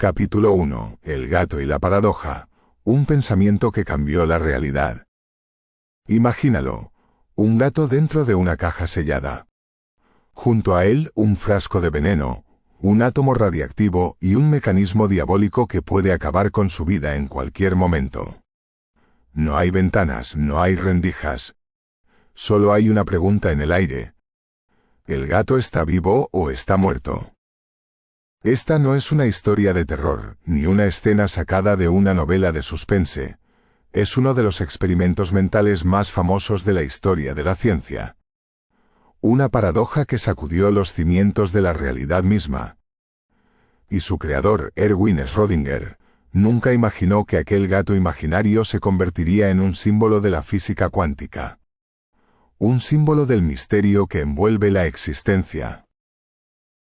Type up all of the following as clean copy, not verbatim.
Capítulo 1. El gato y la paradoja. Un pensamiento que cambió la realidad. Imagínalo. Un gato dentro de una caja sellada. Junto a él, un frasco de veneno, un átomo radiactivo y un mecanismo diabólico que puede acabar con su vida en cualquier momento. No hay ventanas, no hay rendijas. Solo hay una pregunta en el aire. ¿El gato está vivo o está muerto? Esta no es una historia de terror, ni una escena sacada de una novela de suspense. Es uno de los experimentos mentales más famosos de la historia de la ciencia. Una paradoja que sacudió los cimientos de la realidad misma. Y su creador, Erwin Schrödinger, nunca imaginó que aquel gato imaginario se convertiría en un símbolo de la física cuántica. Un símbolo del misterio que envuelve la existencia.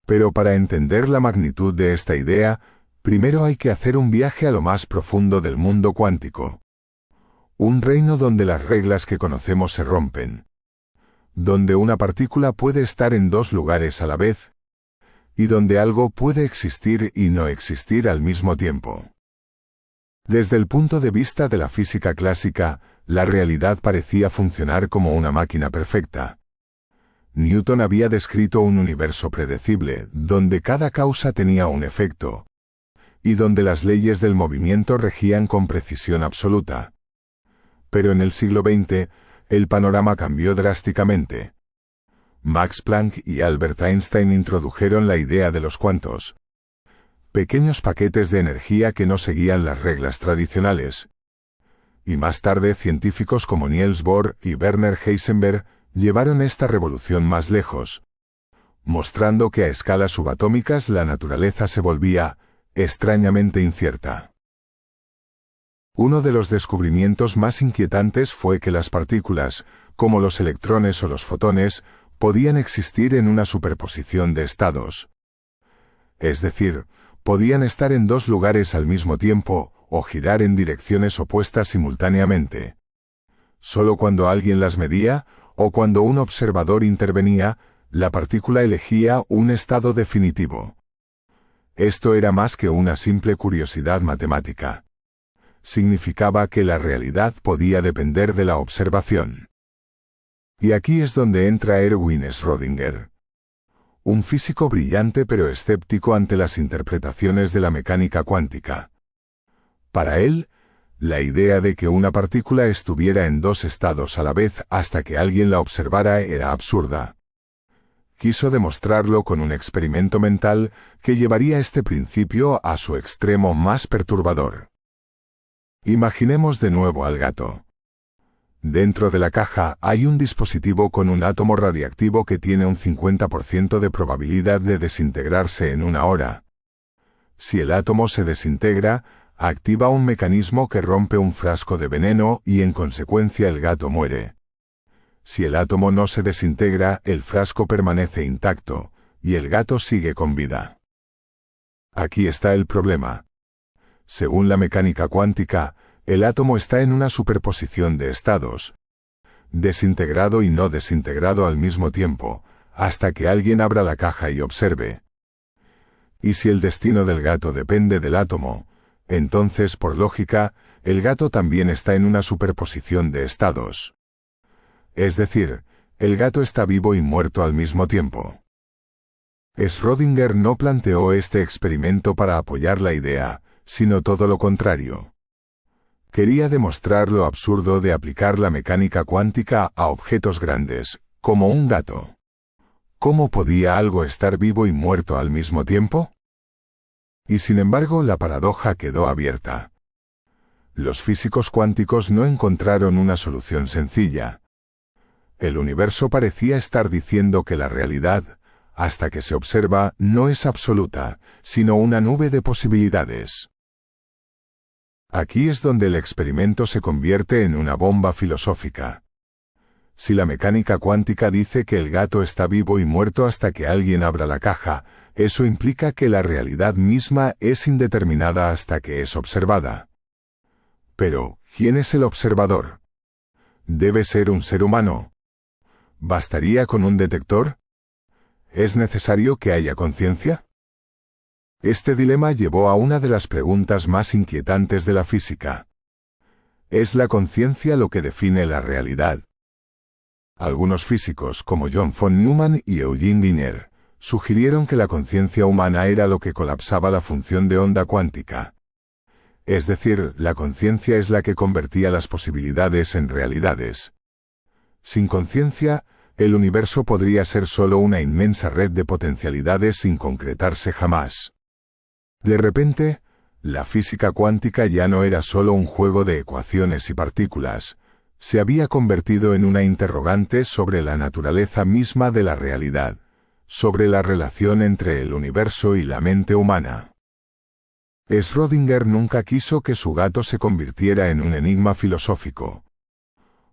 Pero para entender la magnitud de esta idea, primero hay que hacer un viaje a lo más profundo del mundo cuántico. Un reino donde las reglas que conocemos se rompen. Donde una partícula puede estar en dos lugares a la vez. Y donde algo puede existir y no existir al mismo tiempo. Desde el punto de vista de la física clásica, la realidad parecía funcionar como una máquina perfecta. Newton había descrito un universo predecible, donde cada causa tenía un efecto, y donde las leyes del movimiento regían con precisión absoluta. Pero en el siglo XX, el panorama cambió drásticamente. Max Planck y Albert Einstein introdujeron la idea de los cuantos. Pequeños paquetes de energía que no seguían las reglas tradicionales. Y más tarde científicos como Niels Bohr y Werner Heisenberg llevaron esta revolución más lejos, mostrando que a escalas subatómicas la naturaleza se volvía extrañamente incierta. Uno de los descubrimientos más inquietantes fue que las partículas, como los electrones o los fotones, podían existir en una superposición de estados. Es decir, podían estar en dos lugares al mismo tiempo o girar en direcciones opuestas simultáneamente. Solo cuando alguien las medía, o cuando un observador intervenía, la partícula elegía un estado definitivo. Esto era más que una simple curiosidad matemática. Significaba que la realidad podía depender de la observación. Y aquí es donde entra Erwin Schrödinger. Un físico brillante pero escéptico ante las interpretaciones de la mecánica cuántica. Para él, la idea de que una partícula estuviera en dos estados a la vez hasta que alguien la observara era absurda. Quiso demostrarlo con un experimento mental que llevaría este principio a su extremo más perturbador. Imaginemos de nuevo al gato. Dentro de la caja hay un dispositivo con un átomo radiactivo que tiene un 50% de probabilidad de desintegrarse en una hora. Si el átomo se desintegra, activa un mecanismo que rompe un frasco de veneno y en consecuencia el gato muere. Si el átomo no se desintegra, el frasco permanece intacto, y el gato sigue con vida. Aquí está el problema. Según la mecánica cuántica, el átomo está en una superposición de estados, desintegrado y no desintegrado al mismo tiempo, hasta que alguien abra la caja y observe. Y si el destino del gato depende del átomo, entonces, por lógica, el gato también está en una superposición de estados. Es decir, el gato está vivo y muerto al mismo tiempo. Schrödinger no planteó este experimento para apoyar la idea, sino todo lo contrario. Quería demostrar lo absurdo de aplicar la mecánica cuántica a objetos grandes, como un gato. ¿Cómo podía algo estar vivo y muerto al mismo tiempo? Y sin embargo, la paradoja quedó abierta. Los físicos cuánticos no encontraron una solución sencilla. El universo parecía estar diciendo que la realidad, hasta que se observa, no es absoluta, sino una nube de posibilidades. Aquí es donde el experimento se convierte en una bomba filosófica. Si la mecánica cuántica dice que el gato está vivo y muerto hasta que alguien abra la caja, eso implica que la realidad misma es indeterminada hasta que es observada. Pero, ¿quién es el observador? ¿Debe ser un ser humano? ¿Bastaría con un detector? ¿Es necesario que haya conciencia? Este dilema llevó a una de las preguntas más inquietantes de la física. ¿Es la conciencia lo que define la realidad? Algunos físicos, como John von Neumann y Eugene Wiener, sugirieron que la conciencia humana era lo que colapsaba la función de onda cuántica. Es decir, la conciencia es la que convertía las posibilidades en realidades. Sin conciencia, el universo podría ser solo una inmensa red de potencialidades sin concretarse jamás. De repente, la física cuántica ya no era solo un juego de ecuaciones y partículas, se había convertido en una interrogante sobre la naturaleza misma de la realidad, sobre la relación entre el universo y la mente humana. Schrödinger nunca quiso que su gato se convirtiera en un enigma filosófico.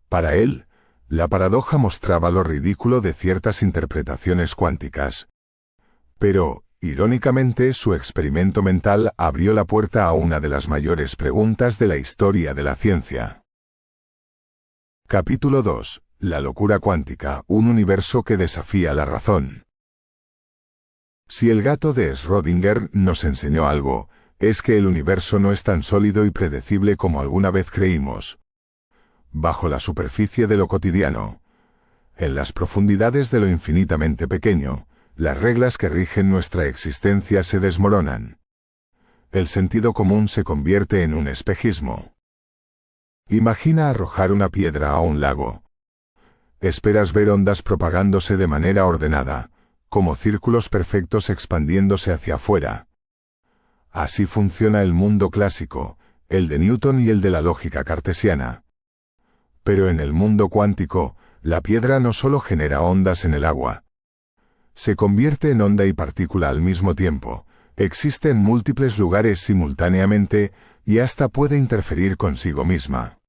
Para él, la paradoja mostraba lo ridículo de ciertas interpretaciones cuánticas. Pero, irónicamente, su experimento mental abrió la puerta a una de las mayores preguntas de la historia de la ciencia. Capítulo 2. La locura cuántica, un universo que desafía la razón. Si el gato de Schrödinger nos enseñó algo, es que el universo no es tan sólido y predecible como alguna vez creímos. Bajo la superficie de lo cotidiano, en las profundidades de lo infinitamente pequeño, las reglas que rigen nuestra existencia se desmoronan. El sentido común se convierte en un espejismo. Imagina arrojar una piedra a un lago. Esperas ver ondas propagándose de manera ordenada, como círculos perfectos expandiéndose hacia afuera. Así funciona el mundo clásico, el de Newton y el de la lógica cartesiana. Pero en el mundo cuántico, la piedra no solo genera ondas en el agua. Se convierte en onda y partícula al mismo tiempo, existe en múltiples lugares simultáneamente y hasta puede interferir consigo misma.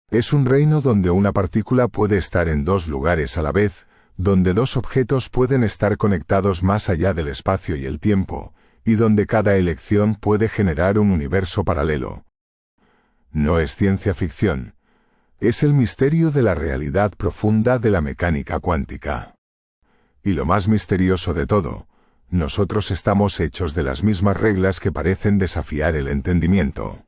Es un reino donde una partícula puede estar en dos lugares a la vez, donde dos objetos pueden estar conectados más allá del espacio y el tiempo, y donde cada elección puede generar un universo paralelo. No es ciencia ficción. Es el misterio de la realidad profunda de la mecánica cuántica. Y lo más misterioso de todo, nosotros estamos hechos de las mismas reglas que parecen desafiar el entendimiento.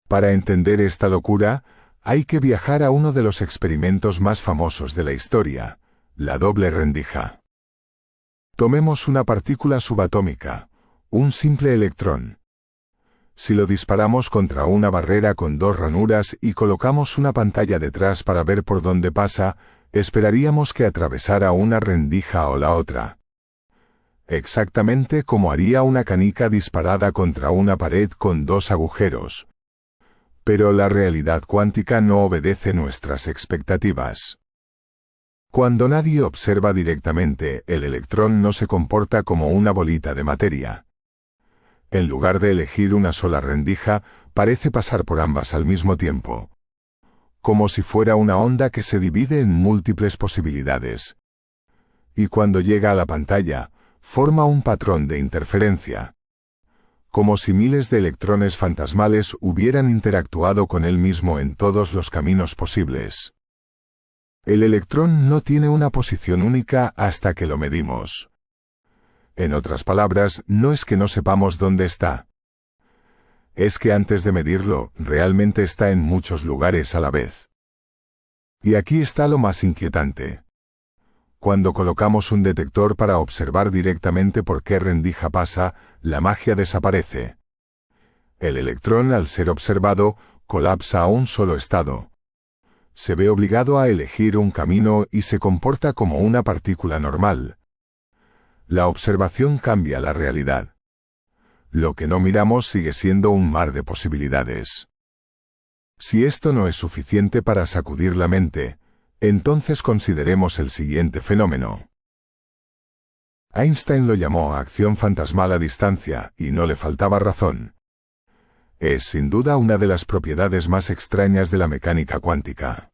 Para entender esta locura, hay que viajar a uno de los experimentos más famosos de la historia, la doble rendija. Tomemos una partícula subatómica, un simple electrón. Si lo disparamos contra una barrera con dos ranuras y colocamos una pantalla detrás para ver por dónde pasa, esperaríamos que atravesara una rendija o la otra. Exactamente como haría una canica disparada contra una pared con dos agujeros. Pero la realidad cuántica no obedece nuestras expectativas. Cuando nadie observa directamente, el electrón no se comporta como una bolita de materia. En lugar de elegir una sola rendija, parece pasar por ambas al mismo tiempo. Como si fuera una onda que se divide en múltiples posibilidades. Y cuando llega a la pantalla, forma un patrón de interferencia. Como si miles de electrones fantasmales hubieran interactuado con él mismo en todos los caminos posibles. El electrón no tiene una posición única hasta que lo medimos. En otras palabras, no es que no sepamos dónde está. Es que antes de medirlo, realmente está en muchos lugares a la vez. Y aquí está lo más inquietante. Cuando colocamos un detector para observar directamente por qué rendija pasa, la magia desaparece. El electrón, al ser observado, colapsa a un solo estado. Se ve obligado a elegir un camino y se comporta como una partícula normal. La observación cambia la realidad. Lo que no miramos sigue siendo un mar de posibilidades. Si esto no es suficiente para sacudir la mente, entonces consideremos el siguiente fenómeno. Einstein lo llamó acción fantasmal a distancia, y no le faltaba razón. Es sin duda una de las propiedades más extrañas de la mecánica cuántica.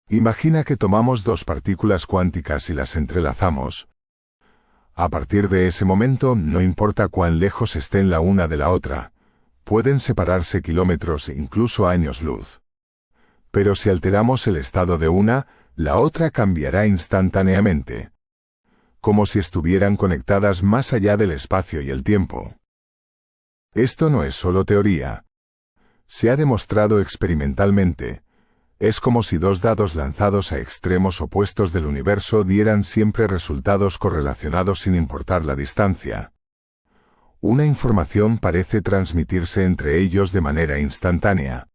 Imagina que tomamos dos partículas cuánticas y las entrelazamos. A partir de ese momento, no importa cuán lejos estén la una de la otra, pueden separarse kilómetros e incluso años luz. Pero si alteramos el estado de una, la otra cambiará instantáneamente. como si estuvieran conectadas más allá del espacio y el tiempo. Esto no es solo teoría. Se ha demostrado experimentalmente. Es como si dos dados lanzados a extremos opuestos del universo dieran siempre resultados correlacionados sin importar la distancia. Una información parece transmitirse entre ellos de manera instantánea,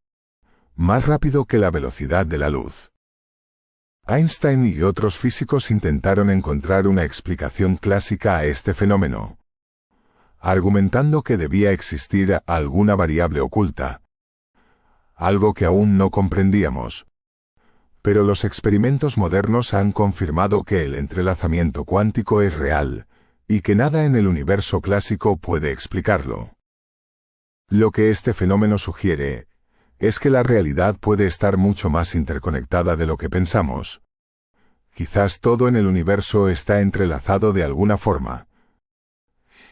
más rápido que la velocidad de la luz. Einstein y otros físicos intentaron encontrar una explicación clásica a este fenómeno, argumentando que debía existir alguna variable oculta, algo que aún no comprendíamos. Pero los experimentos modernos han confirmado que el entrelazamiento cuántico es real, y que nada en el universo clásico puede explicarlo. Lo que este fenómeno sugiere es que la realidad puede estar mucho más interconectada de lo que pensamos. Quizás todo en el universo está entrelazado de alguna forma.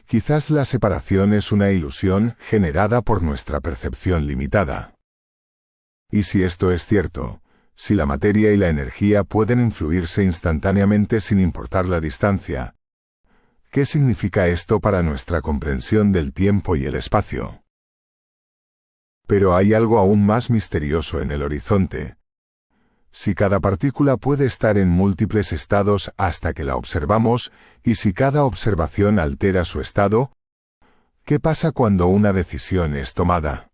Quizás la separación es una ilusión generada por nuestra percepción limitada. Y si esto es cierto, si la materia y la energía pueden influirse instantáneamente sin importar la distancia, ¿qué significa esto para nuestra comprensión del tiempo y el espacio? Pero hay algo aún más misterioso en el horizonte. Si cada partícula puede estar en múltiples estados hasta que la observamos, y si cada observación altera su estado, ¿qué pasa cuando una decisión es tomada?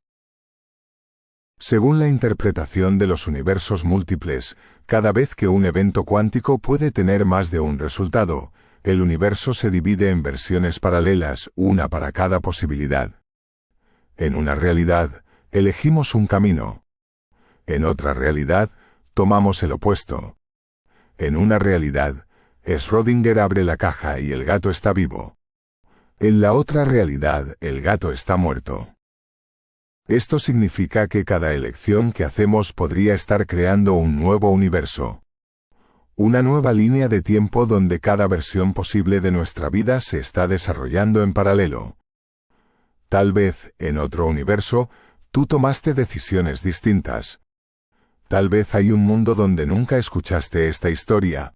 Según la interpretación de los universos múltiples, cada vez que un evento cuántico puede tener más de un resultado, el universo se divide en versiones paralelas, una para cada posibilidad. En una realidad, elegimos un camino. En otra realidad, tomamos el opuesto. En una realidad, Schrödinger abre la caja y el gato está vivo. En la otra realidad, el gato está muerto. Esto significa que cada elección que hacemos podría estar creando un nuevo universo. Una nueva línea de tiempo donde cada versión posible de nuestra vida se está desarrollando en paralelo. Tal vez, en otro universo, tú tomaste decisiones distintas. Tal vez hay un mundo donde nunca escuchaste esta historia.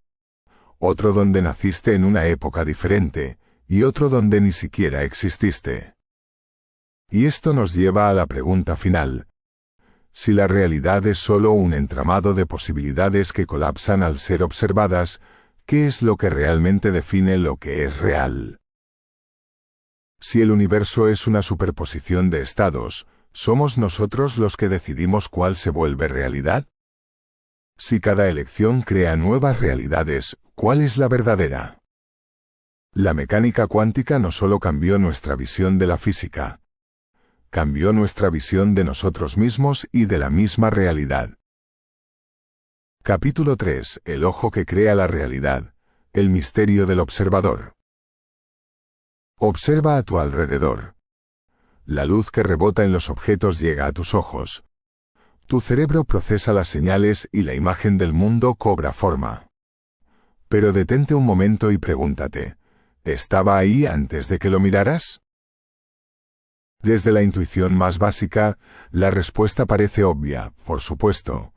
Otro donde naciste en una época diferente, y otro donde ni siquiera exististe. Y esto nos lleva a la pregunta final. Si la realidad es solo un entramado de posibilidades que colapsan al ser observadas, ¿qué es lo que realmente define lo que es real? Si el universo es una superposición de estados, ¿somos nosotros los que decidimos cuál se vuelve realidad? Si cada elección crea nuevas realidades, ¿cuál es la verdadera? La mecánica cuántica no solo cambió nuestra visión de la física, cambió nuestra visión de nosotros mismos y de la misma realidad. Capítulo 3. El ojo que crea la realidad. El misterio del observador. Observa a tu alrededor. La luz que rebota en los objetos llega a tus ojos. Tu cerebro procesa las señales y la imagen del mundo cobra forma. Pero detente un momento y pregúntate, ¿estaba ahí antes de que lo miraras? Desde la intuición más básica, la respuesta parece obvia, por supuesto.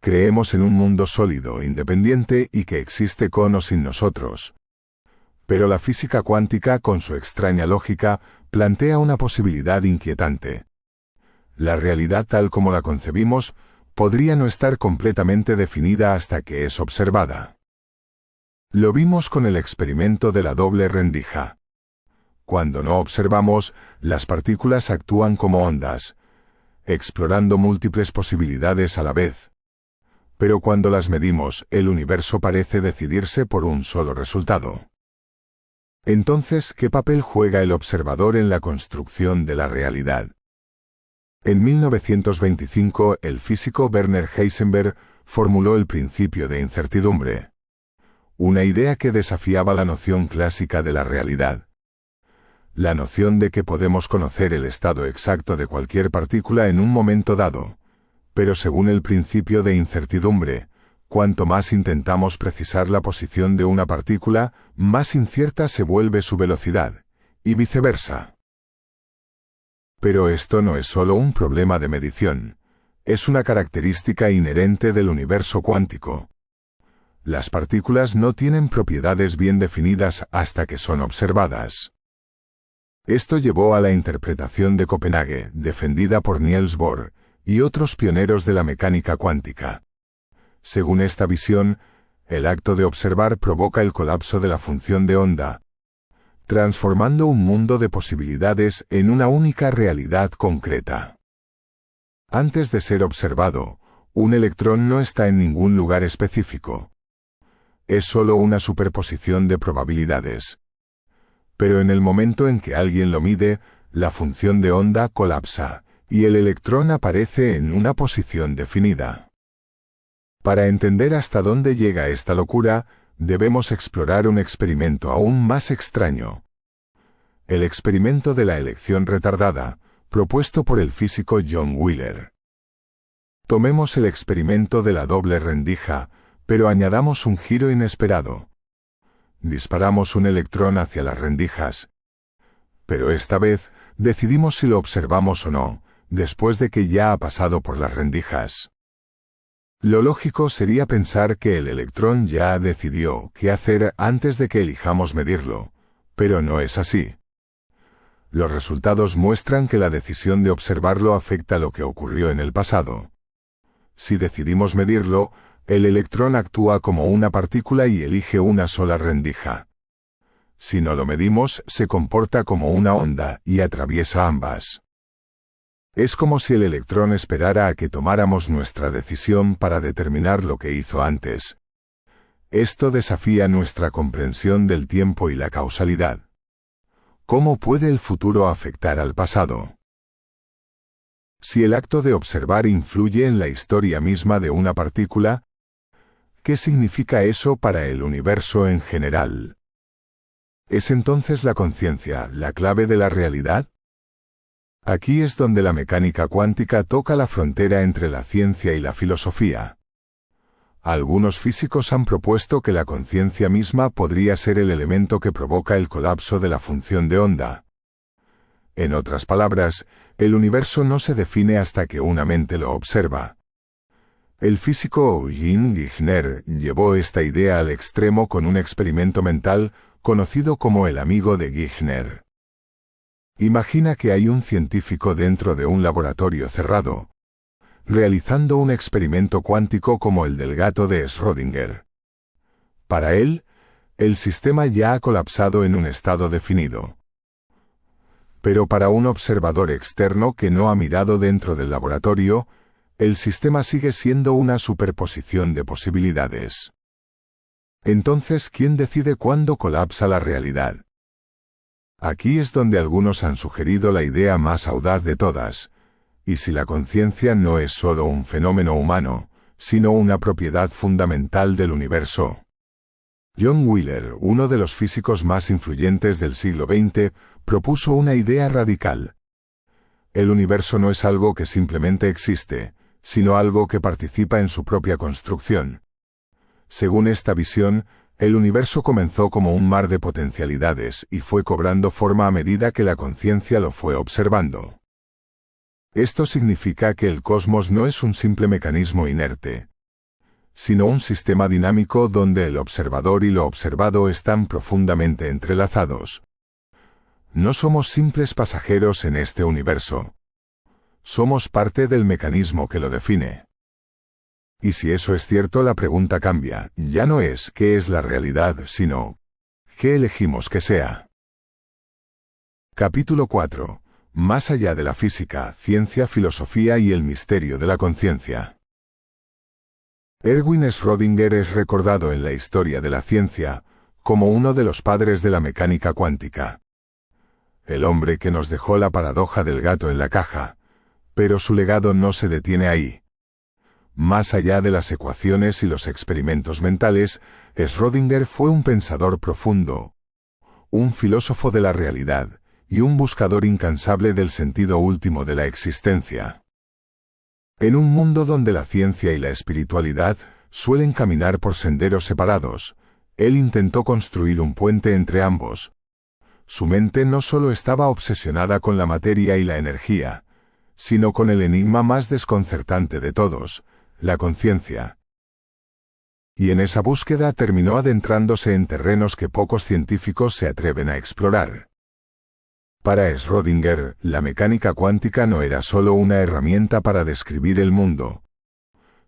Creemos en un mundo sólido, independiente y que existe con o sin nosotros. Pero la física cuántica, con su extraña lógica, plantea una posibilidad inquietante. La realidad tal como la concebimos, podría no estar completamente definida hasta que es observada. Lo vimos con el experimento de la doble rendija. Cuando no observamos, las partículas actúan como ondas, explorando múltiples posibilidades a la vez. Pero cuando las medimos, el universo parece decidirse por un solo resultado. Entonces, ¿qué papel juega el observador en la construcción de la realidad? En 1925, el físico Werner Heisenberg formuló el principio de incertidumbre, una idea que desafiaba la noción clásica de la realidad. La noción de que podemos conocer el estado exacto de cualquier partícula en un momento dado. Pero según el principio de incertidumbre, cuanto más intentamos precisar la posición de una partícula, más incierta se vuelve su velocidad, y viceversa. Pero esto no es solo un problema de medición, es una característica inherente del universo cuántico. Las partículas no tienen propiedades bien definidas hasta que son observadas. Esto llevó a la interpretación de Copenhague, defendida por Niels Bohr y otros pioneros de la mecánica cuántica. Según esta visión, el acto de observar provoca el colapso de la función de onda, transformando un mundo de posibilidades en una única realidad concreta. Antes de ser observado, un electrón no está en ningún lugar específico. Es solo una superposición de probabilidades. Pero en el momento en que alguien lo mide, la función de onda colapsa, y el electrón aparece en una posición definida. Para entender hasta dónde llega esta locura, debemos explorar un experimento aún más extraño. El experimento de la elección retardada, propuesto por el físico John Wheeler. Tomemos el experimento de la doble rendija, pero añadamos un giro inesperado. Disparamos un electrón hacia las rendijas. Pero esta vez, decidimos si lo observamos o no, después de que ya ha pasado por las rendijas. Lo lógico sería pensar que el electrón ya decidió qué hacer antes de que elijamos medirlo, pero no es así. Los resultados muestran que la decisión de observarlo afecta lo que ocurrió en el pasado. Si decidimos medirlo, el electrón actúa como una partícula y elige una sola rendija. Si no lo medimos, se comporta como una onda y atraviesa ambas. Es como si el electrón esperara a que tomáramos nuestra decisión para determinar lo que hizo antes. Esto desafía nuestra comprensión del tiempo y la causalidad. ¿Cómo puede el futuro afectar al pasado? Si el acto de observar influye en la historia misma de una partícula, ¿qué significa eso para el universo en general? ¿Es entonces la conciencia la clave de la realidad? Aquí es donde la mecánica cuántica toca la frontera entre la ciencia y la filosofía. Algunos físicos han propuesto que la conciencia misma podría ser el elemento que provoca el colapso de la función de onda. En otras palabras, el universo no se define hasta que una mente lo observa. El físico Eugene Gijner llevó esta idea al extremo con un experimento mental conocido como el amigo de Gijner. Imagina que hay un científico dentro de un laboratorio cerrado, realizando un experimento cuántico como el del gato de Schrödinger. Para él, el sistema ya ha colapsado en un estado definido. Pero para un observador externo que no ha mirado dentro del laboratorio, el sistema sigue siendo una superposición de posibilidades. Entonces, ¿quién decide cuándo colapsa la realidad? Aquí es donde algunos han sugerido la idea más audaz de todas. ¿Y si la conciencia no es solo un fenómeno humano, sino una propiedad fundamental del universo? John Wheeler, uno de los físicos más influyentes del siglo XX, propuso una idea radical. El universo no es algo que simplemente existe, sino algo que participa en su propia construcción. Según esta visión, el universo comenzó como un mar de potencialidades y fue cobrando forma a medida que la conciencia lo fue observando. Esto significa que el cosmos no es un simple mecanismo inerte, sino un sistema dinámico donde el observador y lo observado están profundamente entrelazados. No somos simples pasajeros en este universo. Somos parte del mecanismo que lo define. Y si eso es cierto, la pregunta cambia. Ya no es ¿qué es la realidad?, sino ¿qué elegimos que sea? Capítulo 4. Más allá de la física, ciencia, filosofía y el misterio de la conciencia. Erwin Schrödinger es recordado en la historia de la ciencia como uno de los padres de la mecánica cuántica. El hombre que nos dejó la paradoja del gato en la caja, pero su legado no se detiene ahí. Más allá de las ecuaciones y los experimentos mentales, Schrödinger fue un pensador profundo, un filósofo de la realidad y un buscador incansable del sentido último de la existencia. En un mundo donde la ciencia y la espiritualidad suelen caminar por senderos separados, él intentó construir un puente entre ambos. Su mente no solo estaba obsesionada con la materia y la energía, sino con el enigma más desconcertante de todos, la conciencia. Y en esa búsqueda terminó adentrándose en terrenos que pocos científicos se atreven a explorar. Para Schrödinger, la mecánica cuántica no era solo una herramienta para describir el mundo.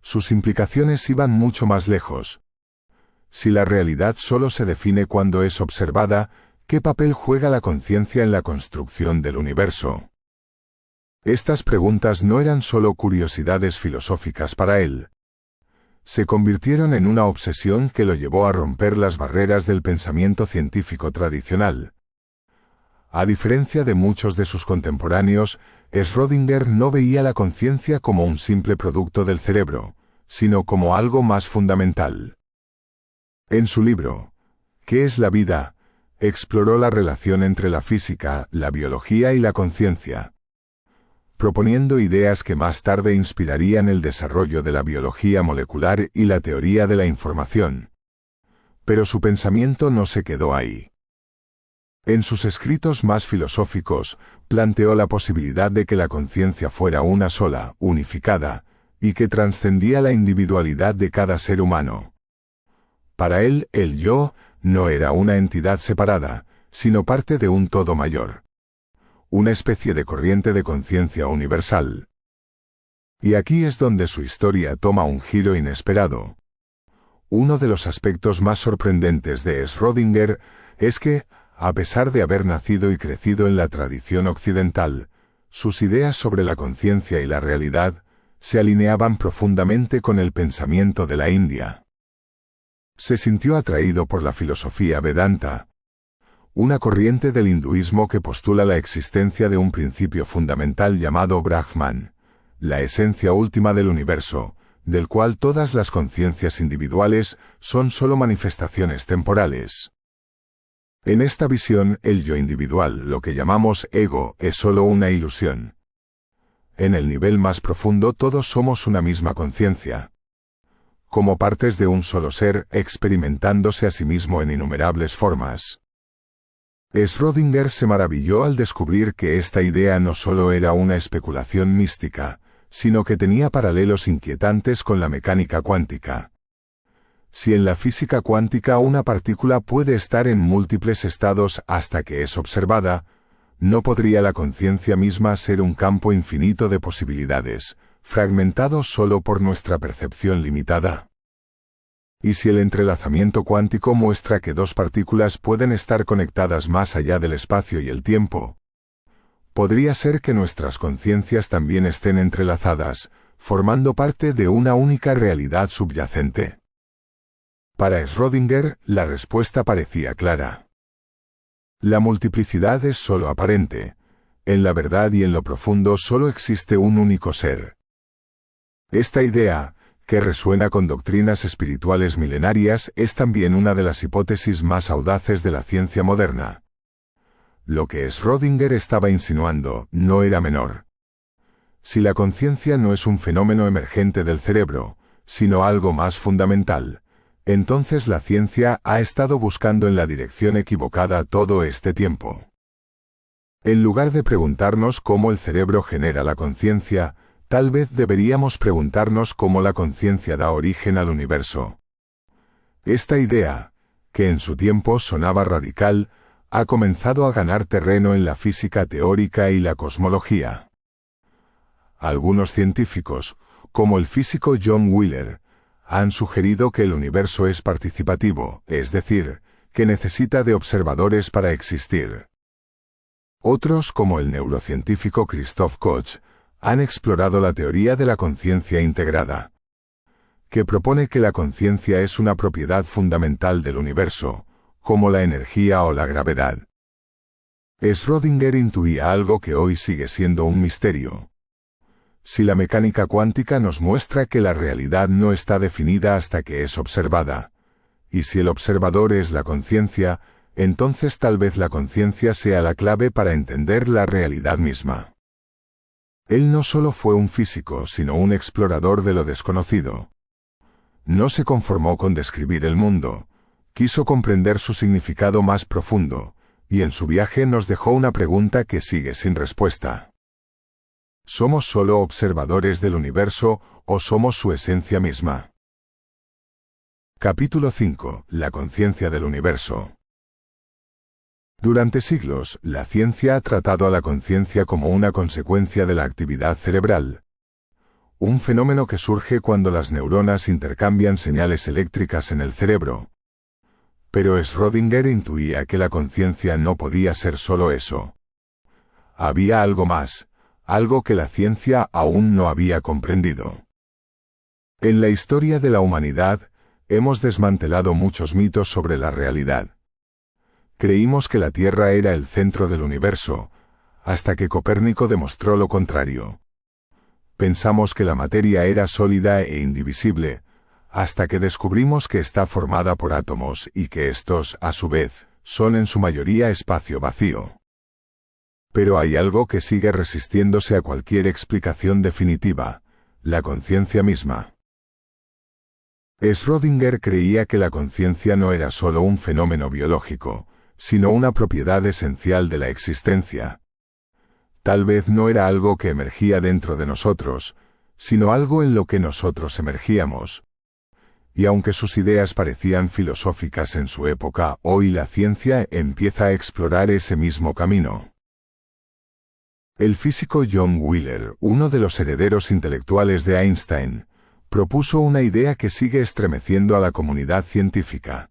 Sus implicaciones iban mucho más lejos. Si la realidad solo se define cuando es observada, ¿qué papel juega la conciencia en la construcción del universo? Estas preguntas no eran solo curiosidades filosóficas para él. Se convirtieron en una obsesión que lo llevó a romper las barreras del pensamiento científico tradicional. A diferencia de muchos de sus contemporáneos, Schrödinger no veía la conciencia como un simple producto del cerebro, sino como algo más fundamental. En su libro, ¿Qué es la vida?, exploró la relación entre la física, la biología y la conciencia, proponiendo ideas que más tarde inspirarían el desarrollo de la biología molecular y la teoría de la información. Pero su pensamiento no se quedó ahí. En sus escritos más filosóficos, planteó la posibilidad de que la conciencia fuera una sola, unificada, y que trascendía la individualidad de cada ser humano. Para él, el yo no era una entidad separada, sino parte de un todo mayor. Una especie de corriente de conciencia universal. Y aquí es donde su historia toma un giro inesperado. Uno de los aspectos más sorprendentes de Schrödinger es que, a pesar de haber nacido y crecido en la tradición occidental, sus ideas sobre la conciencia y la realidad se alineaban profundamente con el pensamiento de la India. Se sintió atraído por la filosofía Vedanta, una corriente del hinduismo que postula la existencia de un principio fundamental llamado Brahman, la esencia última del universo, del cual todas las conciencias individuales son solo manifestaciones temporales. En esta visión, el yo individual, lo que llamamos ego, es solo una ilusión. En el nivel más profundo todos somos una misma conciencia, como partes de un solo ser, experimentándose a sí mismo en innumerables formas. Schrödinger se maravilló al descubrir que esta idea no solo era una especulación mística, sino que tenía paralelos inquietantes con la mecánica cuántica. Si en la física cuántica una partícula puede estar en múltiples estados hasta que es observada, ¿no podría la conciencia misma ser un campo infinito de posibilidades, fragmentado solo por nuestra percepción limitada? Y si el entrelazamiento cuántico muestra que dos partículas pueden estar conectadas más allá del espacio y el tiempo, ¿podría ser que nuestras conciencias también estén entrelazadas, formando parte de una única realidad subyacente? Para Schrödinger, la respuesta parecía clara. La multiplicidad es solo aparente. En la verdad y en lo profundo solo existe un único ser. Esta idea, que resuena con doctrinas espirituales milenarias, es también una de las hipótesis más audaces de la ciencia moderna. Lo que Schrödinger estaba insinuando no era menor. Si la conciencia no es un fenómeno emergente del cerebro, sino algo más fundamental, entonces la ciencia ha estado buscando en la dirección equivocada todo este tiempo. En lugar de preguntarnos cómo el cerebro genera la conciencia, tal vez deberíamos preguntarnos cómo la conciencia da origen al universo. Esta idea, que en su tiempo sonaba radical, ha comenzado a ganar terreno en la física teórica y la cosmología. Algunos científicos, como el físico John Wheeler, han sugerido que el universo es participativo, es decir, que necesita de observadores para existir. Otros, como el neurocientífico Christoph Koch, han explorado la teoría de la conciencia integrada, que propone que la conciencia es una propiedad fundamental del universo, como la energía o la gravedad. Schrödinger intuía algo que hoy sigue siendo un misterio. Si la mecánica cuántica nos muestra que la realidad no está definida hasta que es observada, y si el observador es la conciencia, entonces tal vez la conciencia sea la clave para entender la realidad misma. Él no solo fue un físico, sino un explorador de lo desconocido. No se conformó con describir el mundo, quiso comprender su significado más profundo, y en su viaje nos dejó una pregunta que sigue sin respuesta. ¿Somos solo observadores del universo o somos su esencia misma? Capítulo 5. La conciencia del universo. Durante siglos, la ciencia ha tratado a la conciencia como una consecuencia de la actividad cerebral. Un fenómeno que surge cuando las neuronas intercambian señales eléctricas en el cerebro. Pero Schrödinger intuía que la conciencia no podía ser solo eso. Había algo más, algo que la ciencia aún no había comprendido. En la historia de la humanidad, hemos desmantelado muchos mitos sobre la realidad. Creímos que la Tierra era el centro del universo, hasta que Copérnico demostró lo contrario. Pensamos que la materia era sólida e indivisible, hasta que descubrimos que está formada por átomos y que estos, a su vez, son en su mayoría espacio vacío. Pero hay algo que sigue resistiéndose a cualquier explicación definitiva: la conciencia misma. Schrödinger creía que la conciencia no era solo un fenómeno biológico, sino una propiedad esencial de la existencia. Tal vez no era algo que emergía dentro de nosotros, sino algo en lo que nosotros emergíamos. Y aunque sus ideas parecían filosóficas en su época, hoy la ciencia empieza a explorar ese mismo camino. El físico John Wheeler, uno de los herederos intelectuales de Einstein, propuso una idea que sigue estremeciendo a la comunidad científica.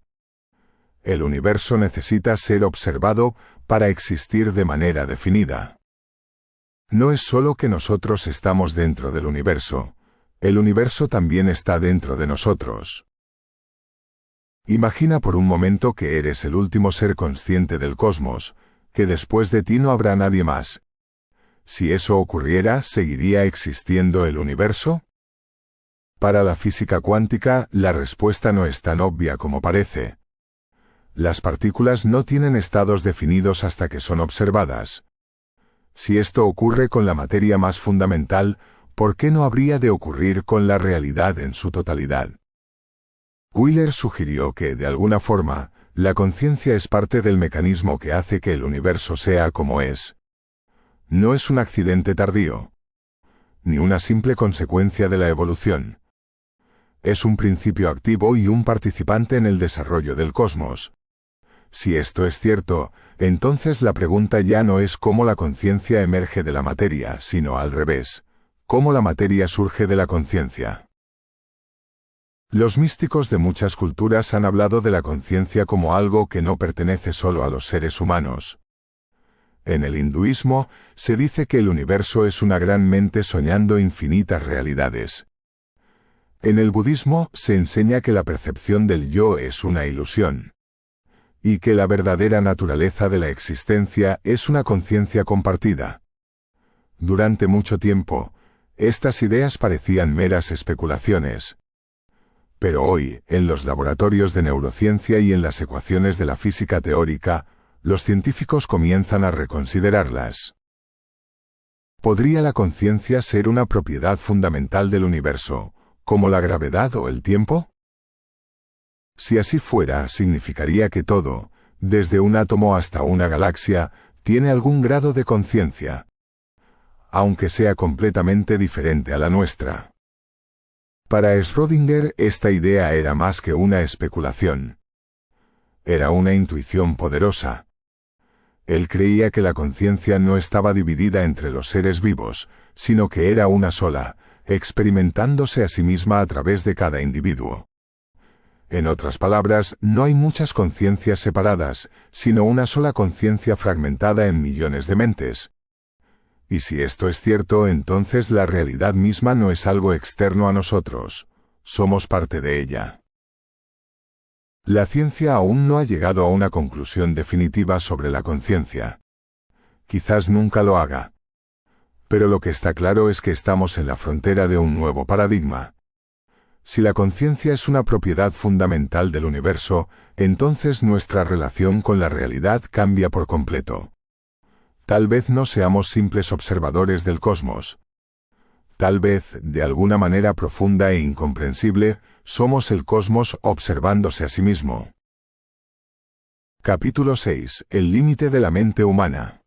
El universo necesita ser observado para existir de manera definida. No es solo que nosotros estamos dentro del universo, el universo también está dentro de nosotros. Imagina por un momento que eres el último ser consciente del cosmos, que después de ti no habrá nadie más. Si eso ocurriera, ¿seguiría existiendo el universo? Para la física cuántica, la respuesta no es tan obvia como parece. Las partículas no tienen estados definidos hasta que son observadas. Si esto ocurre con la materia más fundamental, ¿por qué no habría de ocurrir con la realidad en su totalidad? Wheeler sugirió que, de alguna forma, la conciencia es parte del mecanismo que hace que el universo sea como es. No es un accidente tardío, ni una simple consecuencia de la evolución. Es un principio activo y un participante en el desarrollo del cosmos. Si esto es cierto, entonces la pregunta ya no es cómo la conciencia emerge de la materia, sino al revés, cómo la materia surge de la conciencia. Los místicos de muchas culturas han hablado de la conciencia como algo que no pertenece solo a los seres humanos. En el hinduismo, se dice que el universo es una gran mente soñando infinitas realidades. En el budismo, se enseña que la percepción del yo es una ilusión, y que la verdadera naturaleza de la existencia es una conciencia compartida. Durante mucho tiempo, estas ideas parecían meras especulaciones. Pero hoy, en los laboratorios de neurociencia y en las ecuaciones de la física teórica, los científicos comienzan a reconsiderarlas. ¿Podría la conciencia ser una propiedad fundamental del universo, como la gravedad o el tiempo? Si así fuera, significaría que todo, desde un átomo hasta una galaxia, tiene algún grado de conciencia, aunque sea completamente diferente a la nuestra. Para Schrödinger, esta idea era más que una especulación. Era una intuición poderosa. Él creía que la conciencia no estaba dividida entre los seres vivos, sino que era una sola, experimentándose a sí misma a través de cada individuo. En otras palabras, no hay muchas conciencias separadas, sino una sola conciencia fragmentada en millones de mentes. Y si esto es cierto, entonces la realidad misma no es algo externo a nosotros, somos parte de ella. La ciencia aún no ha llegado a una conclusión definitiva sobre la conciencia. Quizás nunca lo haga. Pero lo que está claro es que estamos en la frontera de un nuevo paradigma. Si la conciencia es una propiedad fundamental del universo, entonces nuestra relación con la realidad cambia por completo. Tal vez no seamos simples observadores del cosmos. Tal vez, de alguna manera profunda e incomprensible, somos el cosmos observándose a sí mismo. Capítulo 6. El límite de la mente humana.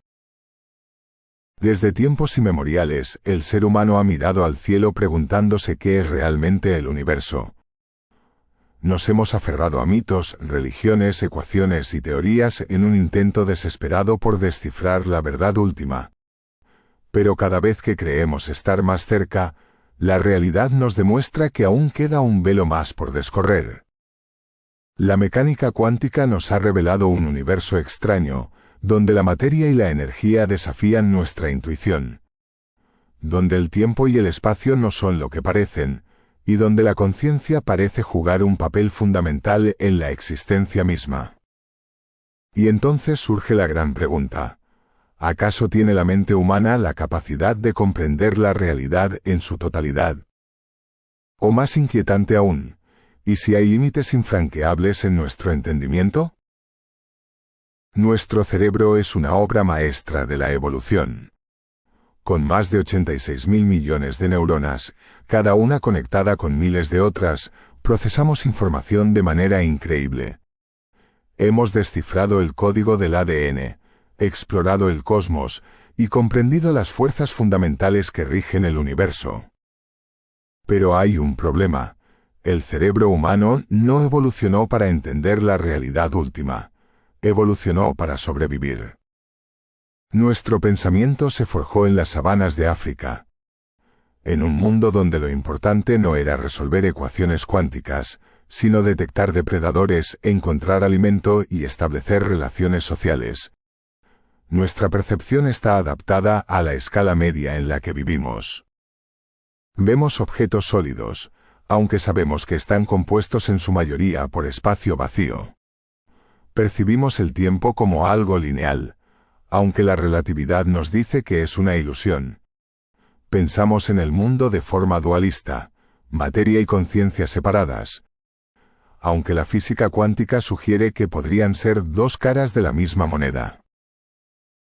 Desde tiempos inmemoriales, el ser humano ha mirado al cielo preguntándose qué es realmente el universo. Nos hemos aferrado a mitos, religiones, ecuaciones y teorías en un intento desesperado por descifrar la verdad última. Pero cada vez que creemos estar más cerca, la realidad nos demuestra que aún queda un velo más por descorrer. La mecánica cuántica nos ha revelado un universo extraño, donde la materia y la energía desafían nuestra intuición, donde el tiempo y el espacio no son lo que parecen, y donde la conciencia parece jugar un papel fundamental en la existencia misma. Y entonces surge la gran pregunta: ¿acaso tiene la mente humana la capacidad de comprender la realidad en su totalidad? O más inquietante aún, ¿y si hay límites infranqueables en nuestro entendimiento? Nuestro cerebro es una obra maestra de la evolución. Con más de 86.000 millones de neuronas, cada una conectada con miles de otras, procesamos información de manera increíble. Hemos descifrado el código del ADN, explorado el cosmos y comprendido las fuerzas fundamentales que rigen el universo. Pero hay un problema: el cerebro humano no evolucionó para entender la realidad última, evolucionó para sobrevivir. Nuestro pensamiento se forjó en las sabanas de África, en un mundo donde lo importante no era resolver ecuaciones cuánticas, sino detectar depredadores, encontrar alimento y establecer relaciones sociales. Nuestra percepción está adaptada a la escala media en la que vivimos. Vemos objetos sólidos, aunque sabemos que están compuestos en su mayoría por espacio vacío. Percibimos el tiempo como algo lineal, aunque la relatividad nos dice que es una ilusión. Pensamos en el mundo de forma dualista, materia y conciencia separadas, aunque la física cuántica sugiere que podrían ser dos caras de la misma moneda.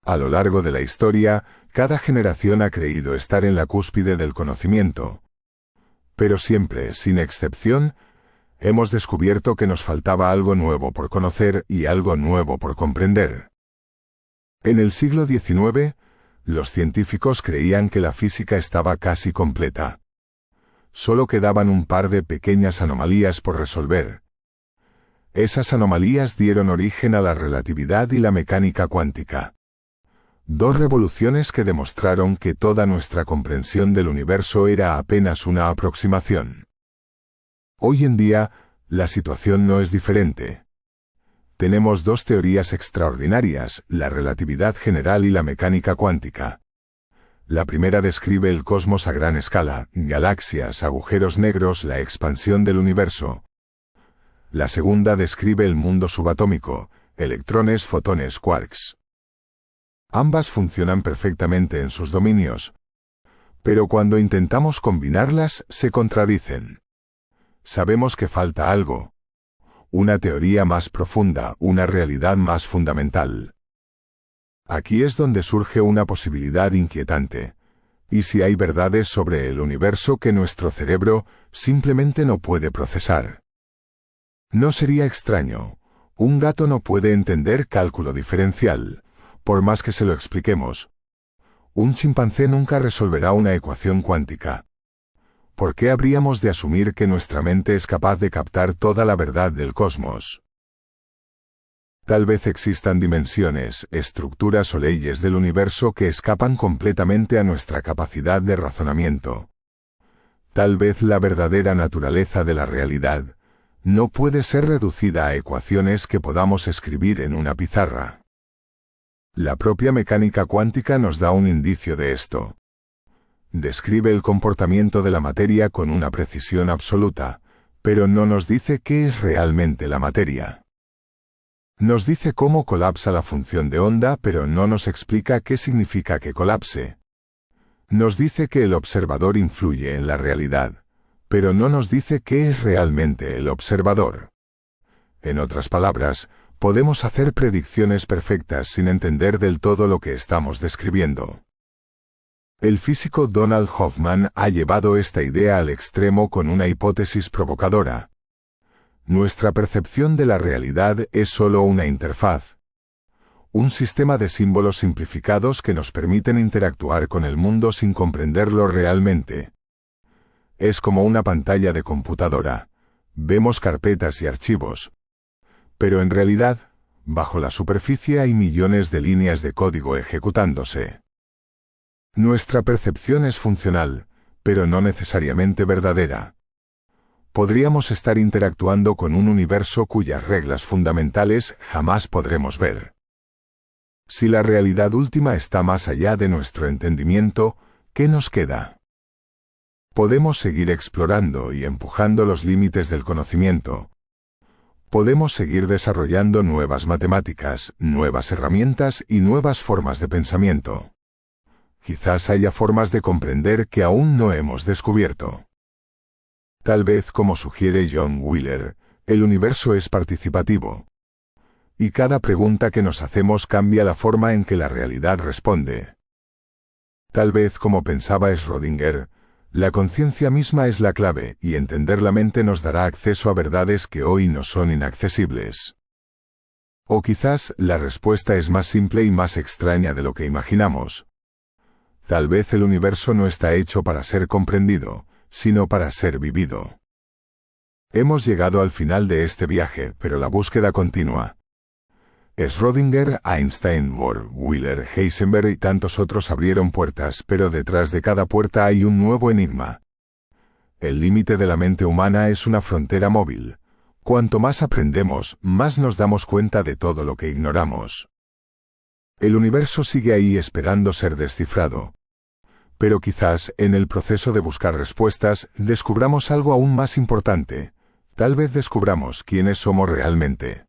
A lo largo de la historia, cada generación ha creído estar en la cúspide del conocimiento. Pero siempre, sin excepción, hemos descubierto que nos faltaba algo nuevo por conocer y algo nuevo por comprender. En el siglo XIX, los científicos creían que la física estaba casi completa. Solo quedaban un par de pequeñas anomalías por resolver. Esas anomalías dieron origen a la relatividad y la mecánica cuántica. Dos revoluciones que demostraron que toda nuestra comprensión del universo era apenas una aproximación. Hoy en día, la situación no es diferente. Tenemos dos teorías extraordinarias, la relatividad general y la mecánica cuántica. La primera describe el cosmos a gran escala, galaxias, agujeros negros, la expansión del universo. La segunda describe el mundo subatómico, electrones, fotones, quarks. Ambas funcionan perfectamente en sus dominios, pero cuando intentamos combinarlas, se contradicen. Sabemos que falta algo: una teoría más profunda, una realidad más fundamental. Aquí es donde surge una posibilidad inquietante. ¿Y si hay verdades sobre el universo que nuestro cerebro simplemente no puede procesar? No sería extraño. Un gato no puede entender cálculo diferencial, por más que se lo expliquemos. Un chimpancé nunca resolverá una ecuación cuántica. ¿Por qué habríamos de asumir que nuestra mente es capaz de captar toda la verdad del cosmos? Tal vez existan dimensiones, estructuras o leyes del universo que escapan completamente a nuestra capacidad de razonamiento. Tal vez la verdadera naturaleza de la realidad no puede ser reducida a ecuaciones que podamos escribir en una pizarra. La propia mecánica cuántica nos da un indicio de esto. Describe el comportamiento de la materia con una precisión absoluta, pero no nos dice qué es realmente la materia. Nos dice cómo colapsa la función de onda, pero no nos explica qué significa que colapse. Nos dice que el observador influye en la realidad, pero no nos dice qué es realmente el observador. En otras palabras, podemos hacer predicciones perfectas sin entender del todo lo que estamos describiendo. El físico Donald Hoffman ha llevado esta idea al extremo con una hipótesis provocadora. Nuestra percepción de la realidad es solo una interfaz, un sistema de símbolos simplificados que nos permiten interactuar con el mundo sin comprenderlo realmente. Es como una pantalla de computadora, Vemos carpetas y archivos. Pero en realidad, bajo la superficie hay millones de líneas de código ejecutándose. Nuestra percepción es funcional, pero no necesariamente verdadera. Podríamos estar interactuando con un universo cuyas reglas fundamentales jamás podremos ver. Si la realidad última está más allá de nuestro entendimiento, ¿qué nos queda? Podemos seguir explorando y empujando los límites del conocimiento. Podemos seguir desarrollando nuevas matemáticas, nuevas herramientas y nuevas formas de pensamiento. Quizás haya formas de comprender que aún no hemos descubierto. Tal vez, como sugiere John Wheeler, el universo es participativo. Y cada pregunta que nos hacemos cambia la forma en que la realidad responde. Tal vez, como pensaba Schrödinger, la conciencia misma es la clave y entender la mente nos dará acceso a verdades que hoy nos son inaccesibles. O quizás la respuesta es más simple y más extraña de lo que imaginamos. Tal vez el universo no está hecho para ser comprendido, sino para ser vivido. Hemos llegado al final de este viaje, pero la búsqueda continúa. Schrödinger, Einstein, Bohr, Wheeler, Heisenberg y tantos otros abrieron puertas, pero detrás de cada puerta hay un nuevo enigma. El límite de la mente humana es una frontera móvil. Cuanto más aprendemos, más nos damos cuenta de todo lo que ignoramos. El universo sigue ahí esperando ser descifrado. Pero quizás, en el proceso de buscar respuestas, descubramos algo aún más importante. Tal vez descubramos quiénes somos realmente.